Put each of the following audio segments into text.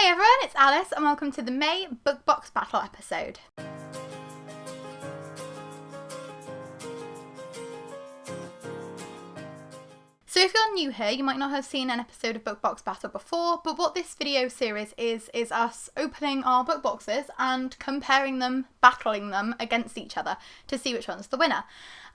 Hey everyone, it's Alice and welcome to the May Book Box Battle episode. So if you're new here, you might not have seen an episode of Book Box Battle before, but what this video series is us opening our book boxes and comparing them, battling them against each other to see which one's the winner.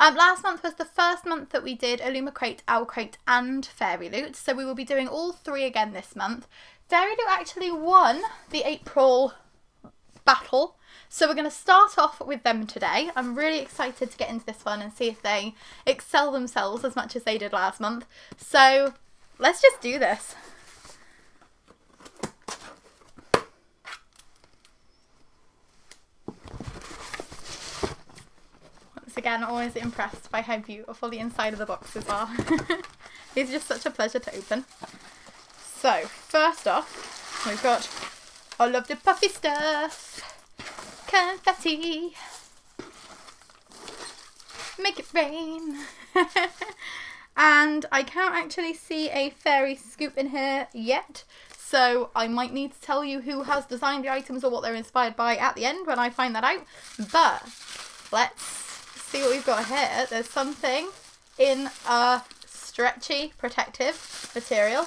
Last month was the first month that we did Illumicrate, OwlCrate and Fairyloot, so we will be doing all three again this month. Fairyloot actually won the April battle, so we're going to start off with them today. I'm really excited to get into this one and see if they excel themselves as much as they did last month. So let's just do this. Once again, always impressed by how beautiful the inside of the boxes are. It's just such a pleasure to open. So, first off, we've got all of the puffy stuff. Confetti. Make it rain. And I can't actually see a fairy scoop in here yet, so I might need to tell you who has designed the items or what they're inspired by at the end when I find that out. But let's see what we've got here. There's something in a stretchy protective material.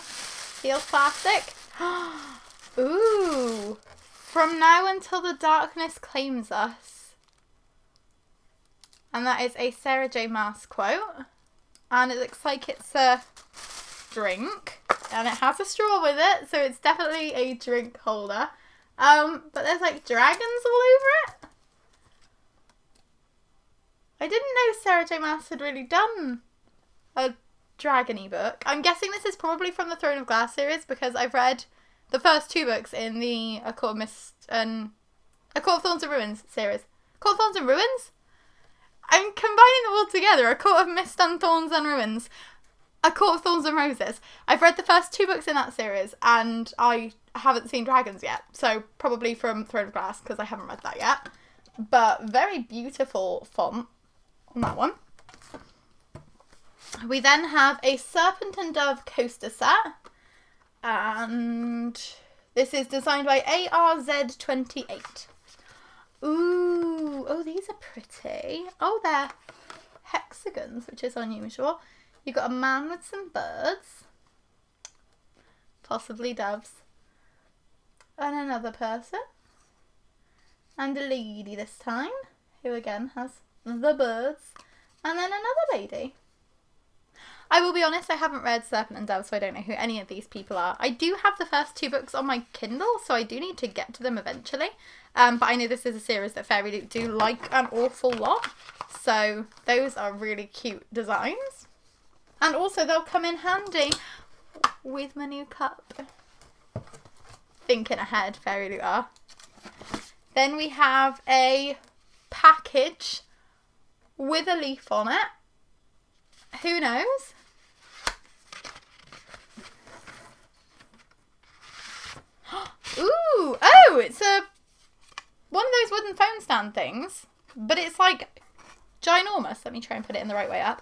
Feels plastic. Ooh. From now until the darkness claims us. And that is a Sarah J. Maas quote. And it looks like it's a drink. And it has a straw with it, so it's definitely a drink holder. But there's like dragons all over it. I didn't know Sarah J. Maas had really done a dragon-y book. I'm guessing this is probably from the Throne of Glass series because I've read the first two books in the A Court of Mist and A Court of Thorns and Ruins series. Court of Thorns and Ruins? I'm combining them all together. A Court of Mist and Thorns and Ruins. A Court of Thorns and Roses. I've read the first two books in that series and I haven't seen dragons yet. So probably from Throne of Glass because I haven't read that yet. But very beautiful font on that one. We then have a Serpent and Dove coaster set. And this is designed by ARZ28. Ooh, oh, these are pretty. Oh, they're hexagons, which is unusual. You've got a man with some birds, possibly doves, and another person, and a lady this time, who again has the birds, and then another lady. I will be honest, I haven't read Serpent and Dove, so I don't know who any of these people are. I do have the first two books on my Kindle, so I do need to get to them eventually. But I know this is a series that Fairyloot do like an awful lot. So those are really cute designs. And also they'll come in handy with my new cup. Thinking ahead, Fairyloot are. Then we have a package with a leaf on it. Who knows? Ooh! Oh! It's one of those wooden phone stand things. But it's like ginormous. Let me try and put it in the right way up.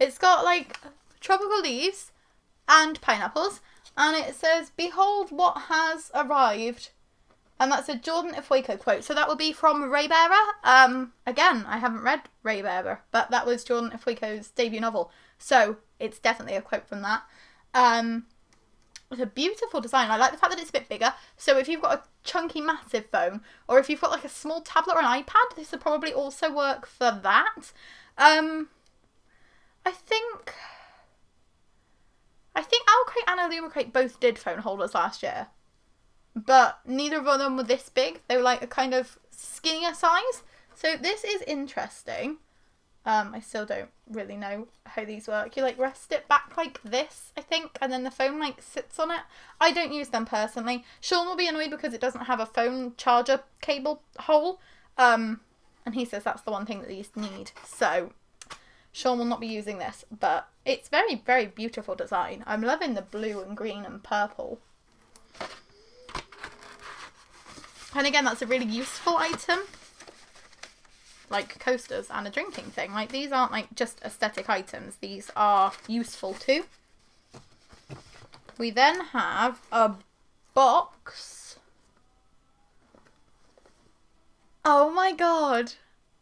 It's got like tropical leaves and pineapples. And it says, "Behold what has arrived." And that's a Jordan Ifueko quote. So that will be from Raybearer. Again, I haven't read Raybearer, but that was Jordan Ifueko's debut novel. So it's definitely a quote from that. It's a beautiful design. I like the fact that it's a bit bigger. So if you've got a chunky, massive phone, or if you've got like a small tablet or an iPad, this would probably also work for that. I think OwlCrate and Illumicrate both did phone holders last year. But neither of them were this big. They were like a kind of skinnier size. So this is interesting. I still don't really know how these work. You like rest it back like this, I think, and then the phone like sits on it. I don't use them personally. Sean will be annoyed because it doesn't have a phone charger cable hole. And he says that's the one thing that these need. So Sean will not be using this, but it's very, very beautiful design. I'm loving the blue and green and purple. And again, that's a really useful item. Like coasters and a drinking thing. Like these aren't like just aesthetic items. These are useful too. We then have a box my god.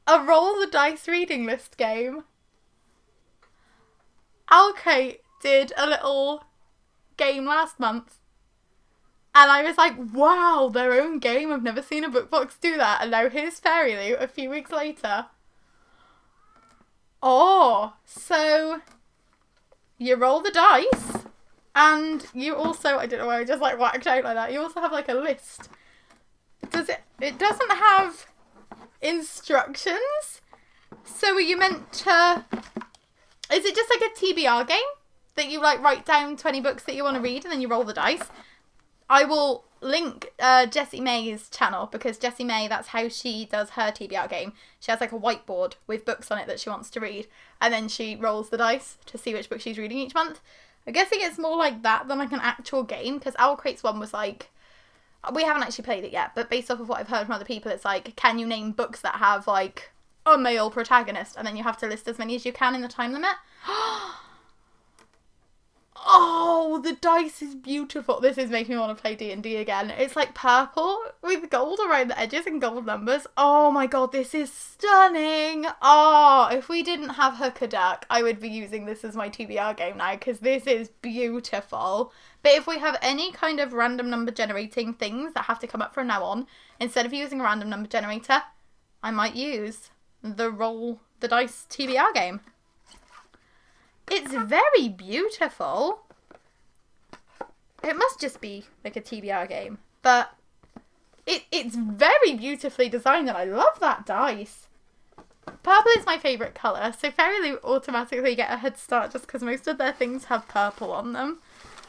A roll the dice reading list game. OwlCrate did a little game last month. And I was like, wow, their own game. I've never seen a book box do that. And now here's Fairyloot a few weeks later. Oh, so you roll the dice. And you also, I don't know why I just like whacked out like that. You also have like a list. It doesn't have instructions. So are you meant to, is it just like a TBR game that you like write down 20 books that you want to read and then you roll the dice? I will link Jessie May's channel, because Jessie May, that's how she does her TBR game. She has like a whiteboard with books on it that she wants to read, and then she rolls the dice to see which book she's reading each month. I guess it gets more like that than like an actual game, because OwlCrate's one was like, we haven't actually played it yet, but based off of what I've heard from other people, it's like, can you name books that have like a male protagonist, and then you have to list as many as you can in the time limit. Oh, the dice is beautiful. This is making me want to play D&D again. It's like purple with gold around the edges and gold numbers. Oh my god, this is stunning. Oh, if we didn't have Hookah I would be using this as my TBR game now, because this is beautiful. But if we have any kind of random number generating things that have to come up from now on, instead of using a random number generator, I might use the roll the dice TBR game. It's very beautiful. It must just be like a TBR game. But it's very beautifully designed, and I love that dice. Purple is my favourite colour, so Fairyloot automatically get a head start just because most of their things have purple on them.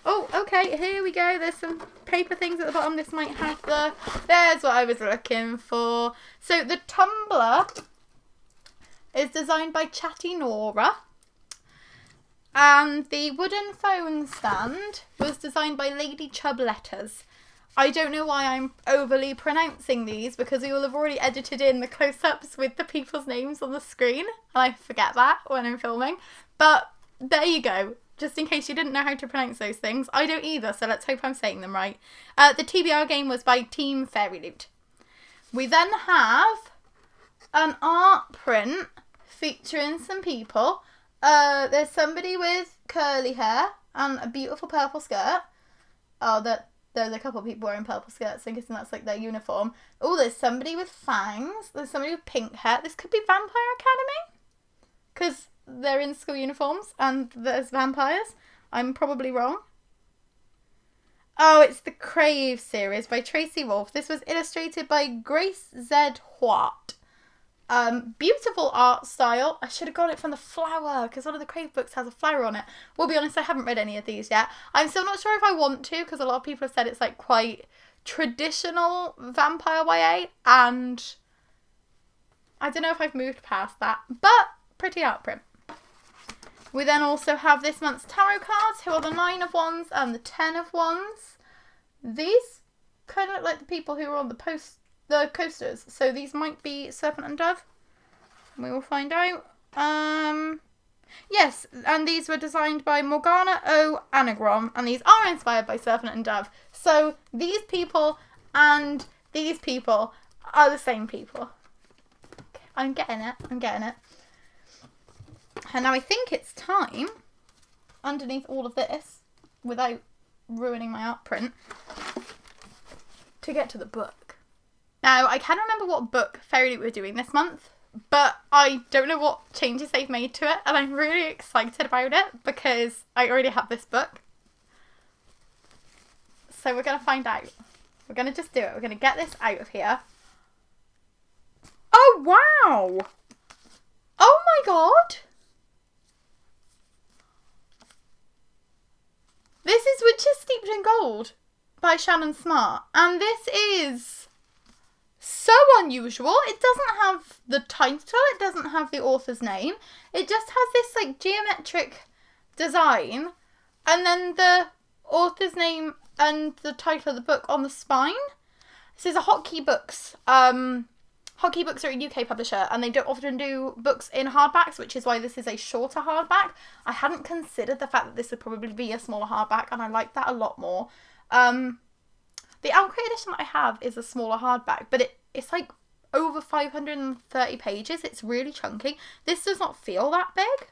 Oh, okay, here we go. There's some paper things at the bottom. This might have the... There's what I was looking for. So the tumbler is designed by Chatty Nora. And the wooden phone stand was designed by Lady Chubb Letters. I don't know why I'm overly pronouncing these, because we will have already edited in the close-ups with the people's names on the screen. And I forget that when I'm filming. But there you go. Just in case you didn't know how to pronounce those things. I don't either, so let's hope I'm saying them right. The TBR game was by Team Fairyloot. We then have an art print featuring some people. There's somebody with curly hair and a beautiful purple skirt. Oh, there's a couple of people wearing purple skirts, so I'm guessing that's like their uniform. Oh, there's somebody with fangs. There's somebody with pink hair. This could be Vampire Academy, because they're in school uniforms and there's vampires. I'm probably wrong. Oh, it's the Crave series by Tracy Wolf. This was illustrated by Grace Z. Hwatt. Beautiful art style. I should have got it from the flower, because one of the Crave books has a flower on it. We'll be honest, I haven't read any of these yet. I'm still not sure if I want to, because a lot of people have said it's like quite traditional vampire YA, and I don't know if I've moved past that, but pretty art print. We then also have this month's tarot cards, who are the 9 of Wands and the 10 of Wands. These kind of look like the people who were on the coasters, so these might be Serpent and Dove. We will find out. Yes, and these were designed by Morgana O. Anagram, and these are inspired by Serpent and Dove. So these people and these people are the same people. Okay, I'm getting it. And now I think it's time, underneath all of this, without ruining my art print, to get to the book. Now, I can't remember what book Fairyloot were doing this month, but I don't know what changes they've made to it, and I'm really excited about it, because I already have this book. So we're going to find out. We're going to just do it. We're going to get this out of here. Oh, wow! Oh my god! This is Witches Steeped in Gold by Shannon Smart, and this is so unusual. It doesn't have the title, it doesn't have the author's name, it just has this like geometric design, and then the author's name and the title of the book on the spine. This is a Hotkey Books. Hotkey Books are a UK publisher, and they don't often do books in hardbacks, which is why this is a shorter hardback. I hadn't considered the fact that this would probably be a smaller hardback, and I like that a lot more. The OwlCrate edition that I have is a smaller hardback, but it's like over 530 pages. It's really chunky. This does not feel that big.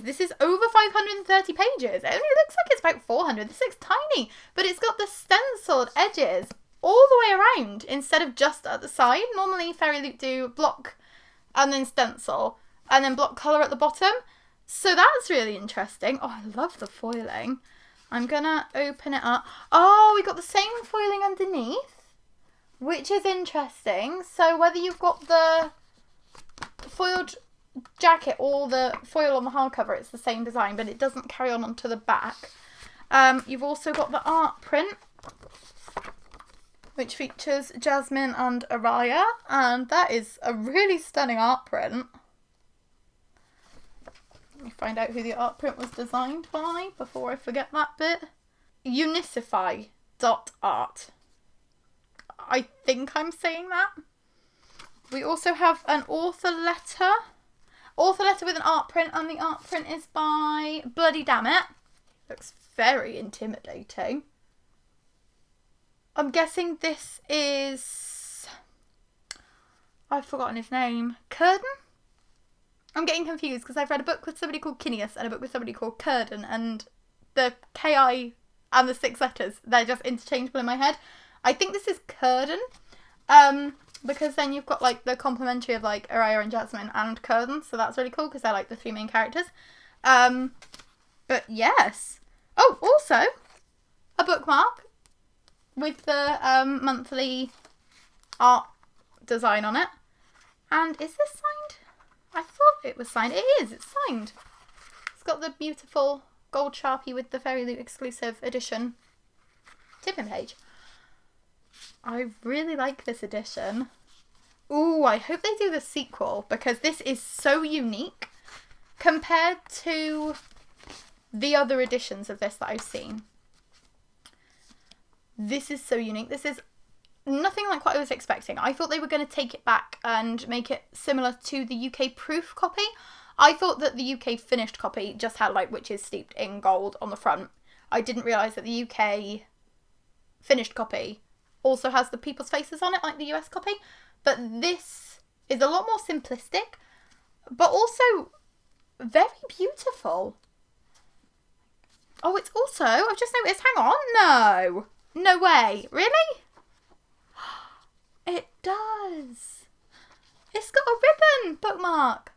This is over 530 pages. It only looks like it's about 400. This looks tiny, but it's got the stenciled edges all the way around instead of just at the side. Normally Fairyloot do block and then stencil and then block colour at the bottom. So that's really interesting. Oh, I love the foiling. I'm gonna open it up. Oh, we got the same foiling underneath, which is interesting. So whether you've got the foiled jacket or the foil on the hardcover, it's the same design, but it doesn't carry on onto the back. You've also got the art print, which features Jasmine and Araya, and that is a really stunning art print. Let me find out who the art print was designed by before I forget that bit. Unicify.art. I think I'm saying that. We also have an author letter. Author letter with an art print, and the art print is by Bloody Damn It. Looks very intimidating. I'm guessing this is... I've forgotten his name. Curden? I'm getting confused because I've read a book with somebody called Kineas and a book with somebody called Curden, and the K-I and the 6 letters, they're just interchangeable in my head. I think this is Curden. Because then you've got like the complementary of like Araya and Jasmine and Curden, so that's really cool because they're like the 3 main characters. But yes. Oh, also a bookmark with the monthly art design on it. And is this signed? I thought it was signed. It is. It's signed. It's got the beautiful gold Sharpie with the Fairyloot exclusive edition tipping page. I really like this edition. Ooh, I hope they do the sequel because this is so unique compared to the other editions of this that I've seen. This is so unique. This is nothing like what I was expecting. I thought they were going to take it back and make it similar to the UK proof copy. I thought that the UK finished copy just had like witches steeped in gold on the front. I didn't realise that the UK finished copy also has the people's faces on it like the US copy. But this is a lot more simplistic, but also very beautiful. Oh, it's also, I've just noticed, hang on, no. No way. Really? It does. It's got a ribbon bookmark.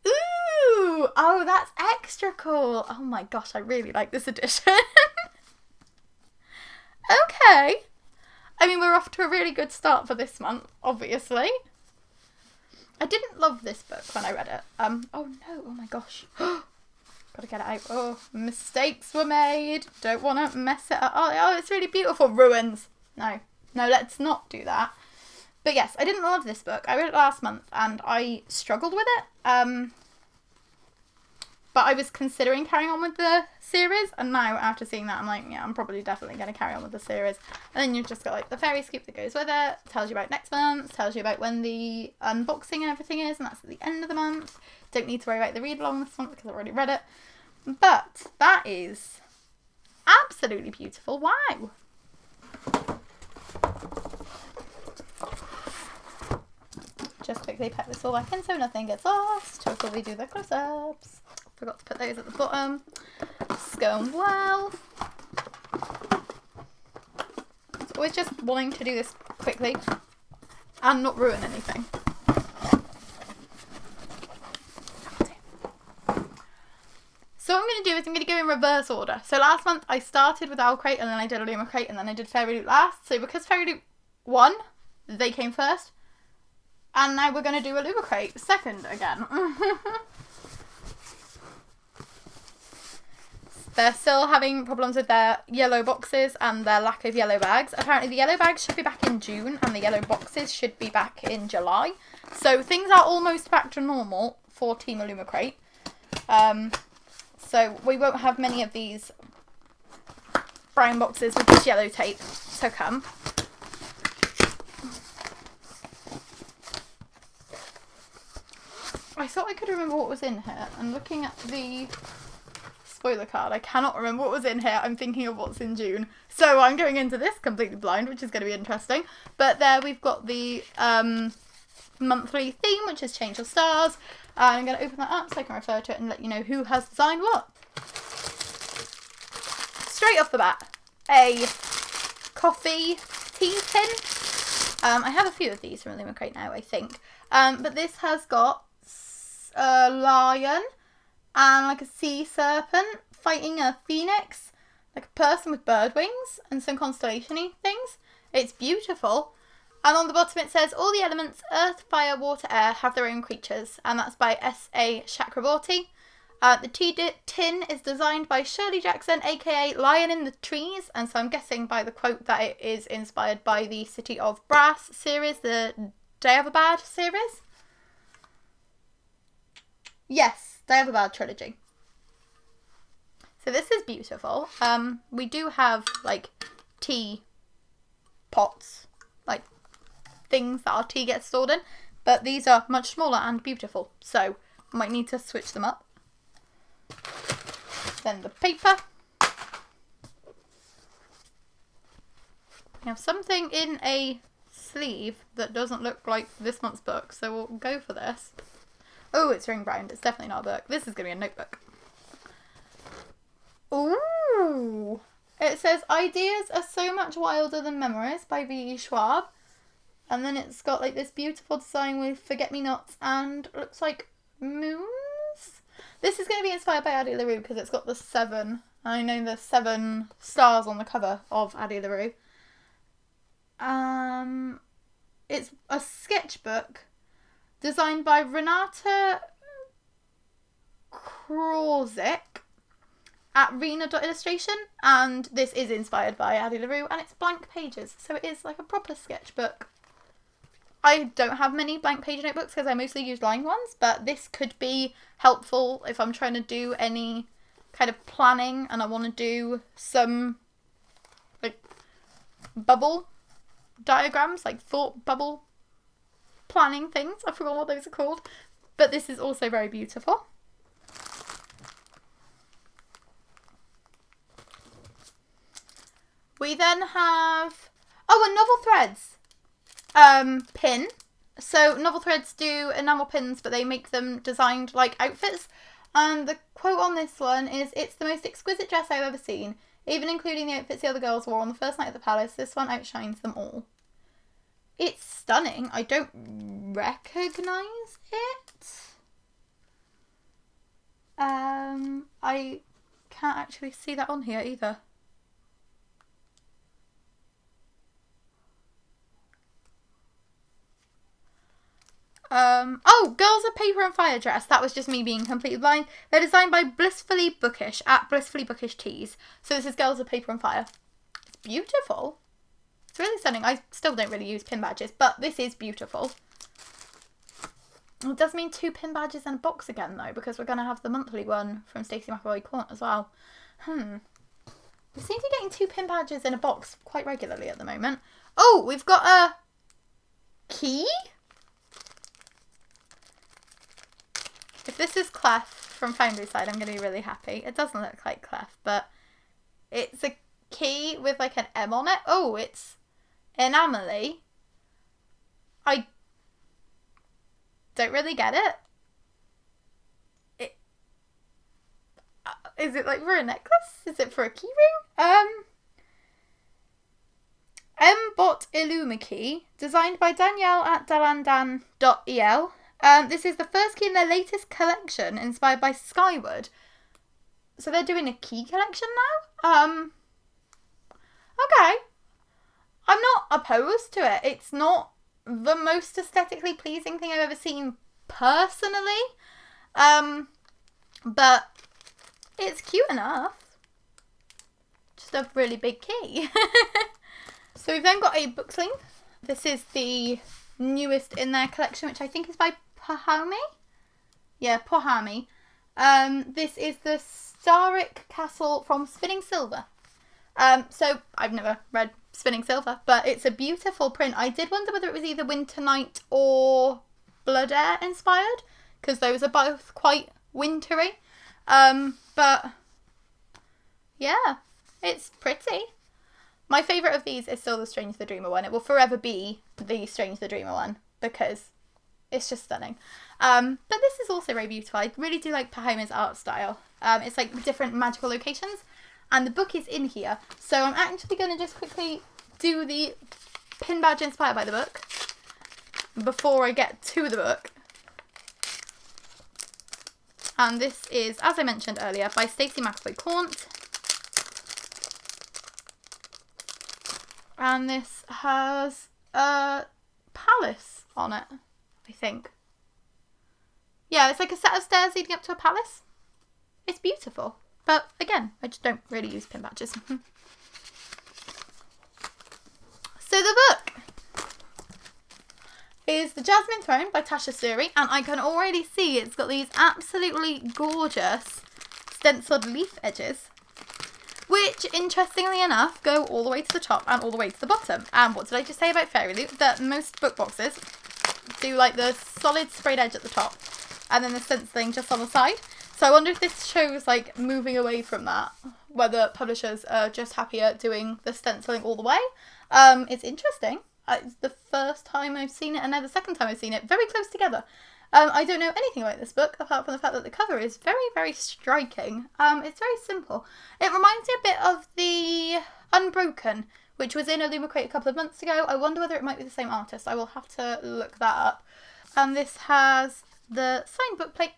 Ooh. Oh, that's extra cool. Oh my gosh, I really like this edition. Okay. I mean, we're off to a really good start for this month, obviously. I didn't love this book when I read it. Oh no, oh my gosh. Gotta get it out. Oh, mistakes were made. Don't want to mess it up. Oh, it's really beautiful. Ruins. No, let's not do that. But yes, I didn't love this book. I read it last month and I struggled with it. But I was considering carrying on with the series, and now after seeing that I'm like, yeah, I'm probably definitely going to carry on with the series. And then you've just got like the fairy scoop that goes with it, tells you about next month, tells you about when the unboxing and everything is, and that's at the end of the month. Don't need to worry about the read along this month because I've already read it. But that is absolutely beautiful. Wow. Just quickly pack this all back in so nothing gets lost before we do the close-ups. Forgot to put those at the bottom. It's going well. It's always just wanting to do this quickly and not ruin anything. So what I'm going to do is I'm going to go in reverse order. So last month I started with OwlCrate and then I did Illumicrate and then I did Fairyloot last. So because Fairyloot won, they came first. And now we're going to do Illumicrate second again. They're still having problems with their yellow boxes and their lack of yellow bags. Apparently the yellow bags should be back in June and the yellow boxes should be back in July. So things are almost back to normal for Team Illumicrate. So we won't have many of these brown boxes with this yellow tape to come. I thought I could remember what was in here, and looking at the spoiler card. I cannot remember what was in here. I'm thinking of what's in June. So I'm going into this completely blind, which is going to be interesting. But there we've got the monthly theme, which is Change Your Stars. I'm going to open that up so I can refer to it and let you know who has designed what. Straight off the bat, a coffee tea tin. I have a few of these from Illumicrate now, I think. But this has got a lion and like a sea serpent fighting a phoenix, like a person with bird wings and some constellation-y things. It's beautiful. And on the bottom it says, all the elements, earth, fire, water, air, have their own creatures. And that's by S.A. Chakraborty. The tea tin is designed by Shirley Jackson, aka Lion in the Trees. And so I'm guessing by the quote that it is inspired by the City of Brass series, the Dayavabad series. Yes, Dayavabad trilogy. So this is beautiful. We do have like tea pots, like things that our tea gets stored in, but these are much smaller and beautiful, so I might need to switch them up. Then the paper. We have something in a sleeve that doesn't look like this month's book, so we'll go for this. Oh, it's ring bound. It's definitely not a book. This is going to be a notebook. Ooh! It says, ideas are so much wilder than memories by V.E. Schwab. And then it's got like this beautiful design with forget-me-nots and looks like moons. This is going to be inspired by Addie LaRue because it's got the 7. I know there's 7 stars on the cover of Addie LaRue. It's a sketchbook designed by Renata Krozik at Rena.illustration, and this is inspired by Addie LaRue, and it's blank pages, so it is like a proper sketchbook. I don't have many blank page notebooks because I mostly use lined ones, but this could be helpful if I'm trying to do any kind of planning and I want to do some like bubble diagrams, like thought bubble planning things. I forgot what those are called, but this is also very beautiful. We then have, a Novel Threads pin. So Novel Threads do enamel pins, but they make them designed like outfits. And the quote on this one is, it's the most exquisite dress I've ever seen. Even including the outfits the other girls wore on the first night at the palace, this one outshines them all. It's stunning. I don't recognise it. I can't actually see that on here either. Girls of Paper and Fire dress. That was just me being completely blind. They're designed by Blissfully Bookish at Blissfully Bookish Tees. So this is Girls of Paper and Fire. It's beautiful. It's really stunning. I still don't really use pin badges, but this is beautiful. It does mean 2 pin badges and a box again though, because we're going to have the monthly one from Stacey McAvoy Court as well. We seem to be getting 2 pin badges in a box quite regularly at the moment. Oh, we've got a key? If this is Clef from Foundry Side, I'm going to be really happy. It doesn't look like Clef, but it's a key with like an M on it. Oh, it's enamely. I don't really get it. Is it like for a necklace? Is it for a key ring? M-Bot Illumicrate, designed by Danielle at dalandan.el. This is the first key in their latest collection, inspired by Skyward. So they're doing a key collection now? Okay. I'm not opposed to it. It's not the most aesthetically pleasing thing I've ever seen personally. But it's cute enough. Just a really big key. So we've then got a book sleeve. This is the newest in their collection, which I think is by Pohami? Yeah, Pohami. This is the Staric Castle from Spinning Silver. So I've never read Spinning Silver, but it's a beautiful print. I did wonder whether it was either Winter Night or Blood Air inspired, because those are both quite wintry. But Yeah, it's pretty. My favourite of these is still the Strange the Dreamer one. It will forever be the Strange the Dreamer one because it's just stunning. But this is also very beautiful. I really do like Pahoma's art style. It's like different magical locations, and the book is in here. So I'm actually going to just quickly do the pin badge inspired by the book before I get to the book. And this is, as I mentioned earlier, by Stacey McAvoy-Caunt. And this has a palace on it, I think. Yeah, it's like a set of stairs leading up to a palace. It's beautiful. But again, I just don't really use pin badges. So the book is The Jasmine Throne by Tasha Suri, and I can already see it's got these absolutely gorgeous stenciled leaf edges, which, interestingly enough, go all the way to the top and all the way to the bottom. And what did I just say about Fairyloot? That most book boxes do like the solid sprayed edge at the top and then the stenciling just on the side. So I wonder if this shows like moving away from that, whether publishers are just happier doing the stenciling all the way. It's interesting. It's the first time I've seen it, and now the second time I've seen it, very close together. I don't know anything about this book, apart from the fact that the cover is very, very striking. It's very simple. It reminds me a bit of the Unbroken, which was in Illumicrate a couple of months ago. I wonder whether it might be the same artist. I will have to look that up. And this has the signed book plate.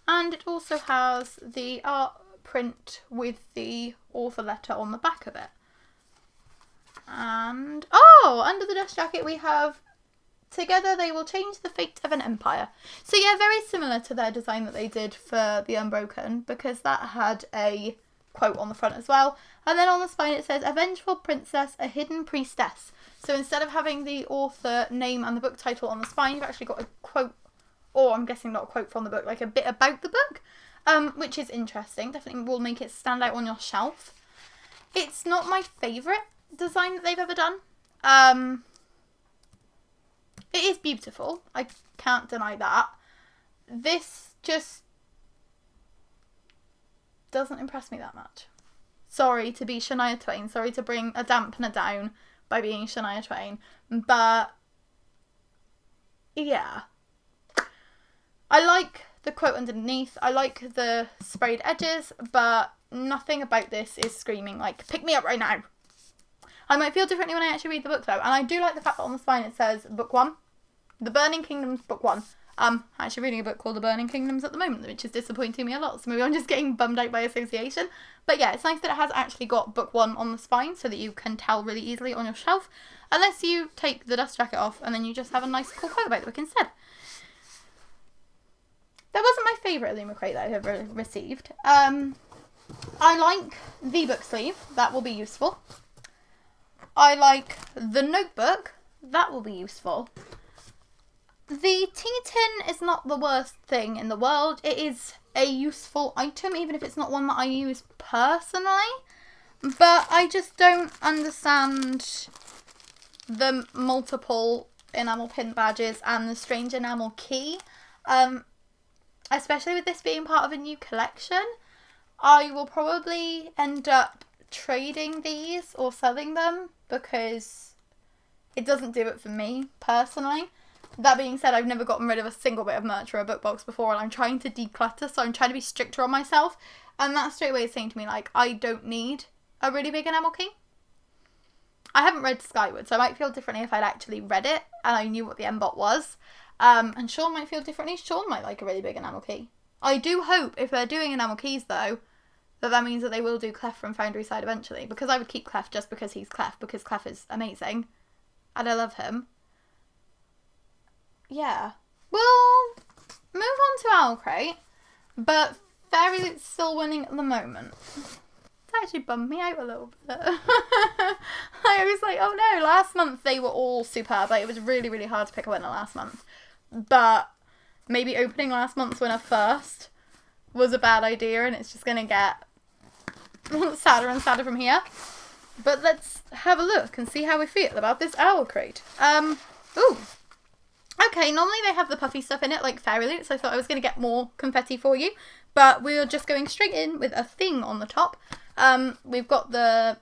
And it also has the art print with the author letter on the back of it. And, oh, under the dust jacket we have Together They Will Change the Fate of an Empire. So yeah, very similar to their design that they did for the Unbroken, because that had a quote on the front as well. And then on the spine it says, "A vengeful princess, a hidden priestess." So instead of having the author name and the book title on the spine, you've actually got a quote, or I'm guessing not a quote from the book, like a bit about the book, which is interesting. Definitely will make it stand out on your shelf. It's not my favourite design that they've ever done. It is beautiful. I can't deny that. This just doesn't impress me that much. Sorry to be Shania Twain. Sorry to bring a dampener down by being Shania Twain. But yeah. I like the quote underneath. I like the sprayed edges, but nothing about this is screaming like, pick me up right now. I might feel differently when I actually read the book though. And I do like the fact that on the spine it says book 1. The Burning Kingdoms, book 1. I'm actually reading a book called The Burning Kingdoms at the moment, which is disappointing me a lot. So maybe I'm just getting bummed out by association. But yeah, it's nice that it has actually got book 1 on the spine so that you can tell really easily on your shelf. Unless you take the dust jacket off and then you just have a nice cool quote about the book instead. That wasn't my favourite Illumicrate that I have received. I like the book sleeve. That will be useful. I like the notebook. That will be useful. The tea tin is not the worst thing in the world. It is a useful item, even if it's not one that I use personally. But I just don't understand the multiple enamel pin badges and the strange enamel key. Especially with this being part of a new collection. I will probably end up trading these or selling them because it doesn't do it for me personally. That being said, I've never gotten rid of a single bit of merch or a book box before, and I'm trying to declutter, so I'm trying to be stricter on myself. And that straight away is saying to me, like, I don't need a really big enamel key. I haven't read Skyward, so I might feel differently if I'd actually read it and I knew what the embot was. And Sean might feel differently. Sean might like a really big enamel key. I do hope, if they're doing enamel keys though, that means that they will do Clef from Foundry Side eventually. Because I would keep Clef just because he's Clef, because Clef is amazing. And I love him. Yeah. We'll move on to OwlCrate, but Fairyloot's still winning at the moment. That actually bummed me out a little bit. I was like, oh no, last month they were all superb. Like, it was really, really hard to pick a winner last month. But maybe opening last month's winner first was a bad idea, and it's just going to get sadder and sadder from here. But let's have a look and see how we feel about this OwlCrate. Ooh. Okay, normally they have the puffy stuff in it, like Fairyloot, so I thought I was going to get more confetti for you. But we're just going straight in with a thing on the top. We've got the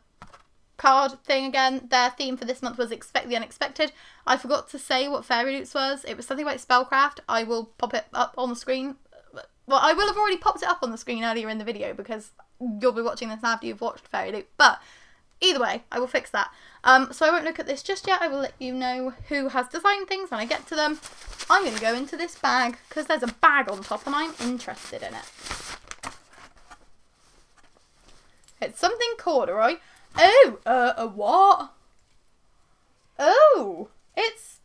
card thing again. Their theme for this month was Expect the Unexpected. I forgot to say what Fairyloot's was. It was something like spellcraft. I will pop it up on the screen. Well, I will have already popped it up on the screen earlier in the video because you'll be watching this after you've watched Fairyloot. But either way, I will fix that. So I won't look at this just yet. I will let you know who has designed things when I get to them. I'm going to go into this bag because there's a bag on top and I'm interested in it. It's something corduroy. Oh, a what? Oh, it's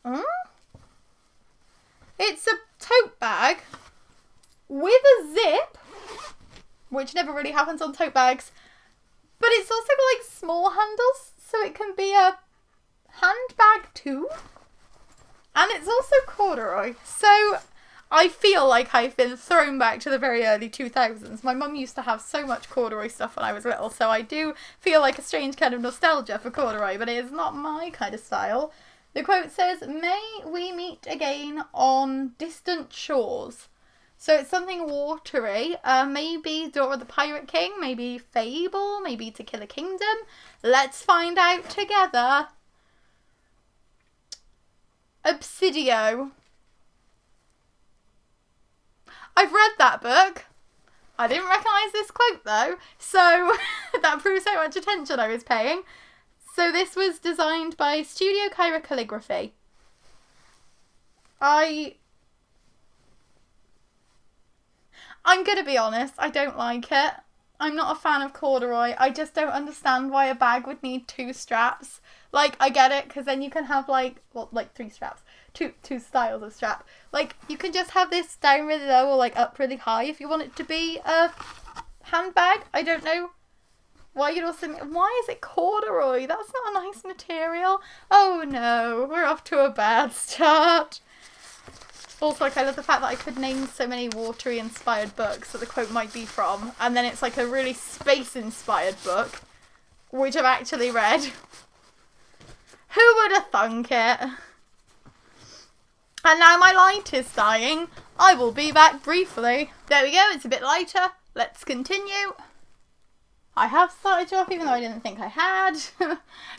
a tote bag with a zip, which never really happens on tote bags, but it's also got like small handles, so it can be a handbag too. And it's also corduroy, so I feel like I've been thrown back to the very early 2000s. My mum used to have so much corduroy stuff when I was little, so I do feel like a strange kind of nostalgia for corduroy, but it is not my kind of style. The quote says, "May we meet again on distant shores." So it's something watery. Maybe Dora the Pirate King, maybe Fable, maybe To Kill a Kingdom. Let's find out together. Obsidio. I've read that book. I didn't recognise this quote though, so that proves how much attention I was paying. So this was designed by Studio Kyra Calligraphy. I'm gonna be honest, I don't like it. I'm not a fan of corduroy. I just don't understand why a bag would need two straps. Like, I get it, because then you can have like three straps. Two styles of strap. Like, you can just have this down really low or like up really high if you want it to be a handbag. I don't know why you'd also... Why is it corduroy? That's not a nice material. Oh no, we're off to a bad start. Also, like, I love the fact that I could name so many watery inspired books that the quote might be from, and then it's like a really space inspired book, which I've actually read. Who would have thunk it? And now my light is dying. I will be back briefly. There we go, it's a bit lighter. Let's continue. I have started you off even though I didn't think I had.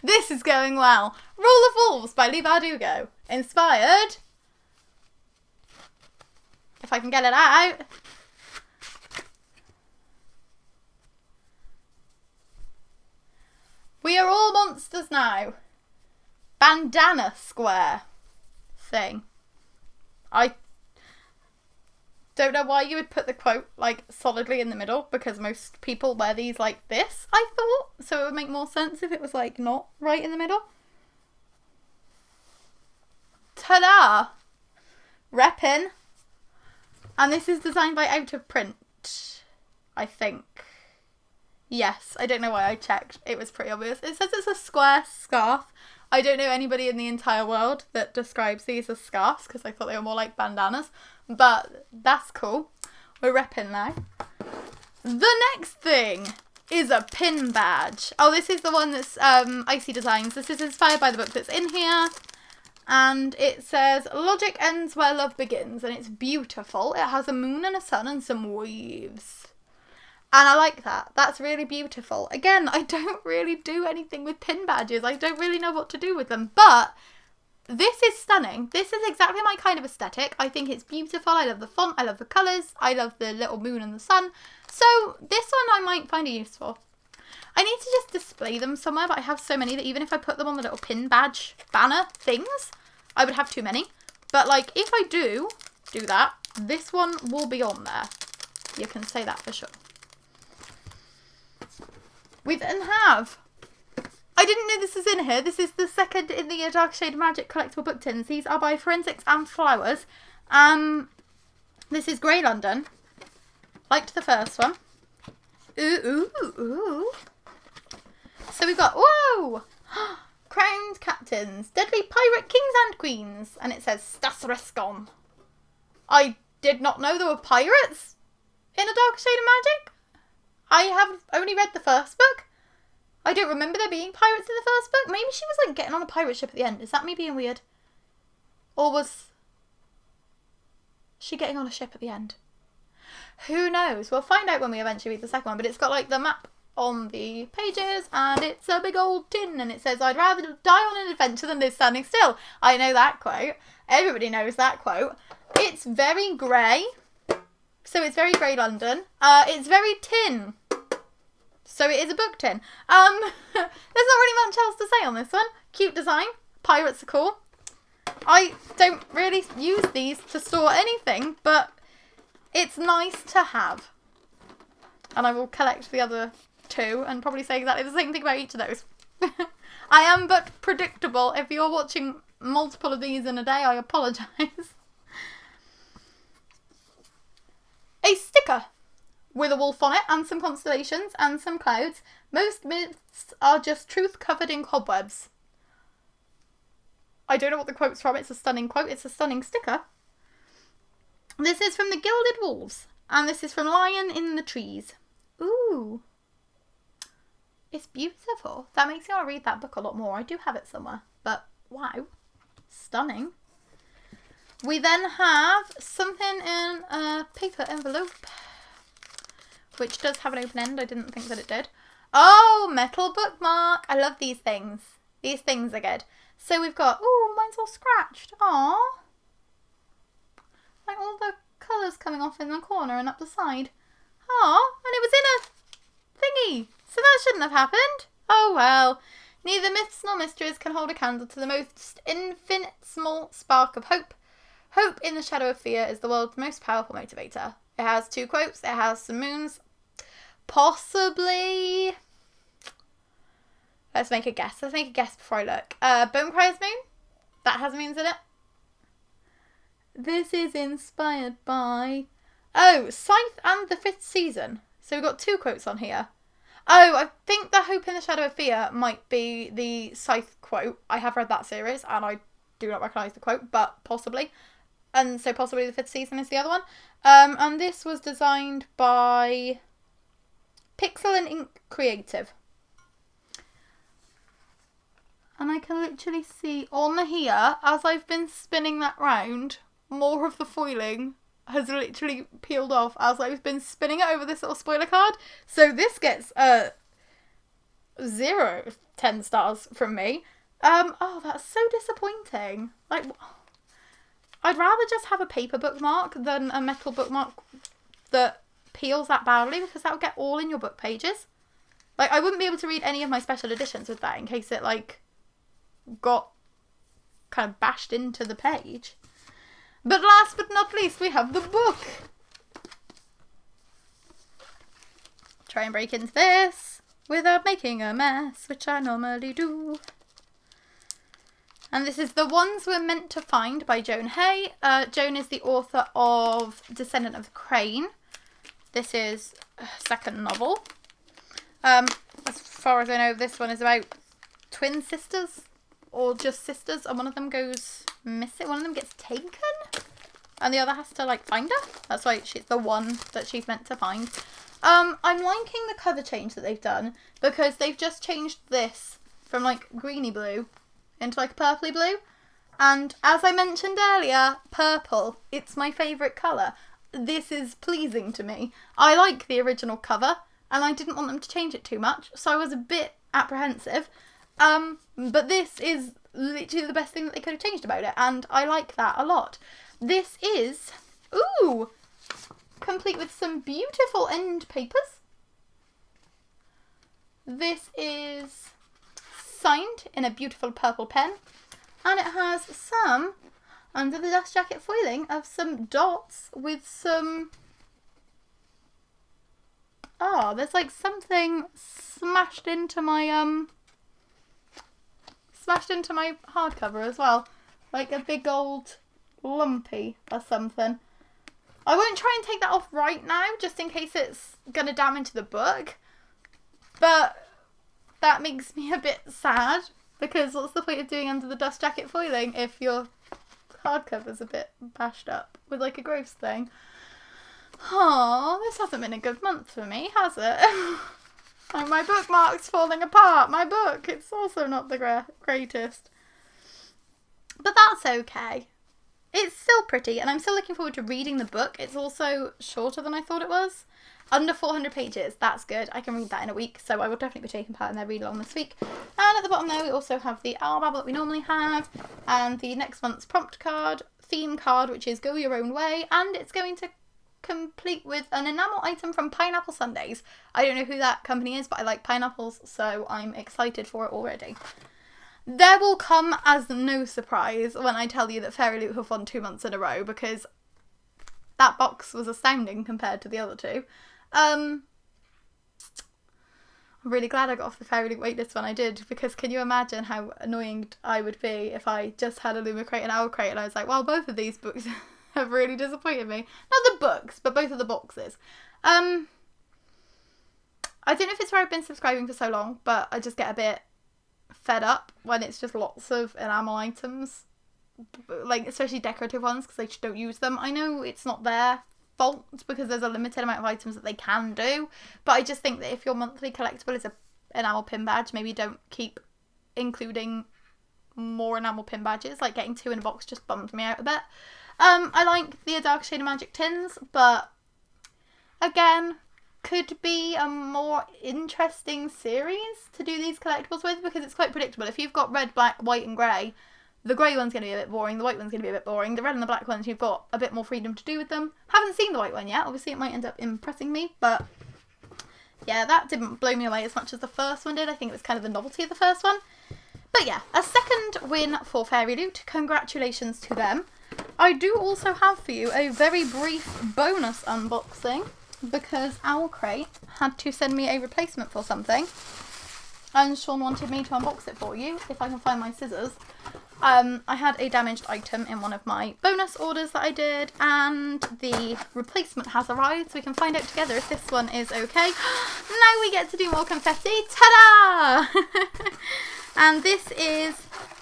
This is going well. Rule of Wolves by Leigh Bardugo. Inspired. If I can get it out. We are all monsters now. Bandana square thing. I don't know why you would put the quote like solidly in the middle, because most people wear these like this, I thought. So it would make more sense if it was like not right in the middle. Ta-da! Reppin'. And this is designed by Out of Print, I think. Yes, I don't know why I checked. It was pretty obvious. It says it's a square scarf. I don't know anybody in the entire world that describes these as scarves because I thought they were more like bandanas. But that's cool. We're repping now. The next thing is a pin badge. Oh, this is the one that's Icy Designs. This is inspired by the book that's in here. And it says, "Logic ends where love begins." And it's beautiful. It has a moon and a sun and some waves. And I like that. That's really beautiful. Again, I don't really do anything with pin badges. I don't really know what to do with them. But this is stunning. This is exactly my kind of aesthetic. I think it's beautiful. I love the font. I love the colours. I love the little moon and the sun. So this one I might find useful. I need to just display them somewhere, but I have so many that even if I put them on the little pin badge banner things, I would have too many. But like, if I do that, this one will be on there. You can say that for sure. We then have... I didn't know this was in here. This is the second in the Dark Shade of Magic collectible book tins. These are by Forensics and Flowers. This is Grey London. Liked the first one. Ooh, ooh, ooh. So we've got, whoa! Crowned Captains, Deadly Pirate Kings and Queens. And it says Stas Rescon. I did not know there were pirates in A Dark Shade of Magic. I have only read the first book. I don't remember there being pirates in the first book. Maybe she was like getting on a pirate ship at the end. Is that me being weird? Or was she getting on a ship at the end? Who knows? We'll find out when we eventually read the second one, but it's got like the map on the pages and it's a big old tin and it says, I'd rather die on an adventure than live standing still. I know that quote. Everybody knows that quote. It's very grey. So it's very grey London. It's very tin. So it is a book tin. There's not really much else to say on this one. Cute design. Pirates are cool. I don't really use these to store anything, but it's nice to have. And I will collect the other two and probably say exactly the same thing about each of those. I am but predictable. If you're watching multiple of these in a day, I apologise. A sticker with a wolf on it and some constellations and some clouds. Most myths are just truth covered in cobwebs. I don't know what the quote's from. It's a stunning quote. It's a stunning sticker. This is from the Gilded Wolves. And this is from Lion in the Trees. Ooh. It's beautiful. That makes me want to read that book a lot more. I do have it somewhere. But wow. Stunning. We then have something in a paper envelope. Which does have an open end. I didn't think that it did. Oh, metal bookmark. I love these things. These things are good. So we've got, ooh, mine's all scratched. Aww. Like all the colours coming off in the corner and up the side. Aww, and it was in a thingy. So that shouldn't have happened. Oh well. Neither myths nor mysteries can hold a candle to the most infinitesimal spark of hope. Hope in the shadow of fear is the world's most powerful motivator. It has two quotes. It has some moons. Possibly... Let's make a guess. Let's make a guess before I look. Bone Crier's moon. That has moons in it. This is inspired by... Oh, Scythe and the Fifth Season. So we've got two quotes on here. Oh, I think the Hope in the Shadow of Fear might be the Scythe quote. I have read that series and I do not recognise the quote, but possibly. And so possibly the Fifth Season is the other one. And this was designed by Pixel and Ink Creative. And I can literally see on here, as I've been spinning that round, more of the foiling has literally peeled off as I've been spinning it over this little spoiler card. So this gets 0 10 stars from me. Oh, that's so disappointing. Like, I'd rather just have a paper bookmark than a metal bookmark that peels that badly, because that would get all in your book pages. Like, I wouldn't be able to read any of my special editions with that in case it, like, got kind of bashed into the page. But last but not least, we have the book. Try and break into this without making a mess, which I normally do. And this is The Ones We're Meant to Find by Joan Hay. Joan is the author of Descendant of the Crane. This is a second novel. As far as I know, this one is about twin sisters. Or just sisters, and one of them goes missing. One of them gets taken, and the other has to, like, find her. That's why she's the one that she's meant to find. I'm liking the cover change that they've done, because they've just changed this from, like, greeny blue into, like, purpley blue. And as I mentioned earlier, purple, it's my favourite colour. This is pleasing to me. I like the original cover, and I didn't want them to change it too much, so I was a bit apprehensive. But this is literally the best thing that they could have changed about it, and I like that a lot. This is, ooh, complete with some beautiful end papers. This is signed in a beautiful purple pen, and it has some, under the dust jacket foiling, of some dots with some, oh, there's like something smashed into my hardcover as well. Like a big old lumpy or something. I won't try and take that off right now, just in case it's going to damage the book. But that makes me a bit sad, because what's the point of doing under the dust jacket foiling if your hardcover's a bit bashed up with like a gross thing? Oh, this hasn't been a good month for me, has it? Like, my bookmark's falling apart. My book, it's also not the greatest. But that's okay. it's still pretty, and I'm still looking forward to reading the book. It's also shorter than I thought it was. Under 400 pages. That's good. I can read that in a week, so I will definitely be taking part in their read along this week. And at the bottom there, we also have the Owl Babble that we normally have, and the next month's prompt card, theme card, which is Go Your Own Way, and it's going to complete with an enamel item from Pineapple Sundays. I don't know who that company is, but I like pineapples, so I'm excited for it already. There will come as no surprise when I tell you that Fairyloot have won 2 months in a row, because that box was astounding compared to the other two. I'm really glad I got off the Fairyloot waitlist when I did, because can you imagine how annoying I would be if I just had Illumicrate and OwlCrate and I was like, well, both of these books have really disappointed me. Not the books, but both of the boxes. I don't know if it's where I've been subscribing for so long, but I just get a bit fed up when it's just lots of enamel items, like especially decorative ones, because I just don't use them. I know it's not their fault because there's a limited amount of items that they can do, but I just think that if your monthly collectible is a enamel pin badge, maybe don't keep including more enamel pin badges. Like getting 2 in a box just bums me out a bit. I like the Dark Shade of Magic tins, but again, could be a more interesting series to do these collectibles with, because it's quite predictable. If you've got red, black, white and grey, the grey one's going to be a bit boring, the white one's going to be a bit boring, the red and the black ones you've got a bit more freedom to do with them. Haven't seen the white one yet, obviously it might end up impressing me, but yeah, that didn't blow me away as much as the first one did. I think it was kind of the novelty of the first one. But yeah, a second win for Fairyloot. Congratulations to them. I do also have for you a very brief bonus unboxing, because OwlCrate had to send me a replacement for something, and Sean wanted me to unbox it for you, if I can find my scissors. I had a damaged item in one of my bonus orders that I did, and the replacement has arrived, so we can find out together if this one is okay. Now we get to do more confetti. Ta-da! And this is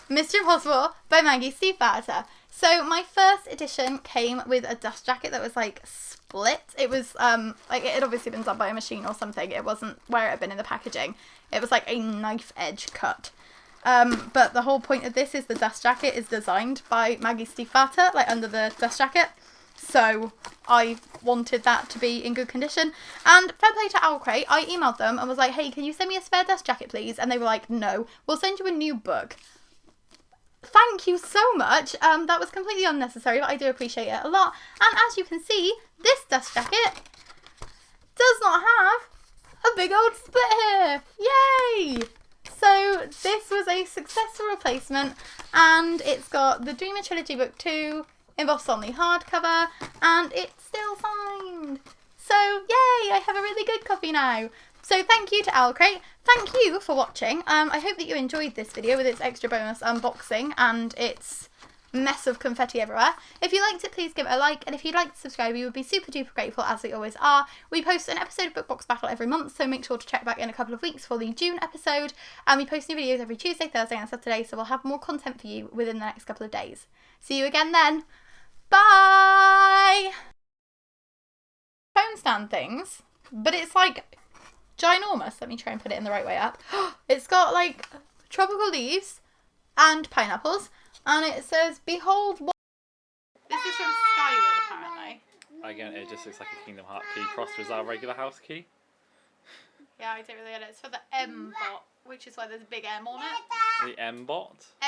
Mr. Impossible by Maggie Stiefvater. So my first edition came with a dust jacket that was like split. It was like it had obviously been done by a machine or something. It wasn't where it had been in the packaging. It was like a knife edge cut. But the whole point of this is the dust jacket is designed by Maggie Stiefvater, like under the dust jacket. So I wanted that to be in good condition. And fair play to OwlCrate, I emailed them and was like, hey, can you send me a spare dust jacket, please? And they were like, no, we'll send you a new book. Thank you so much. That was completely unnecessary, but I do appreciate it a lot. And as you can see, this dust jacket does not have a big old split here. Yay! So this was a successful replacement, and it's got the Dreamer Trilogy Book 2 embossed on the hardcover, and it's still signed. So yay, I have a really good copy now. So thank you to OwlCrate. Thank you for watching. I hope that you enjoyed this video with its extra bonus unboxing and its mess of confetti everywhere. If you liked it, please give it a like, and if you'd like to subscribe, we would be super duper grateful, as we always are. We post an episode of Bookbox Battle every month, so make sure to check back in a couple of weeks for the June episode, and we post new videos every Tuesday, Thursday and Saturday, so we'll have more content for you within the next couple of days. See you again then. Bye! Phone stand things, but it's like ginormous. Let me try and put it in the right way up. It's got like tropical leaves and pineapples, and it says, behold what... This is from Skyward, apparently. Again, it just looks like a Kingdom Hearts key crossed with our regular house key. Yeah, I don't really get it. It's for the M bot, which is why there's a big M on it. The M bot?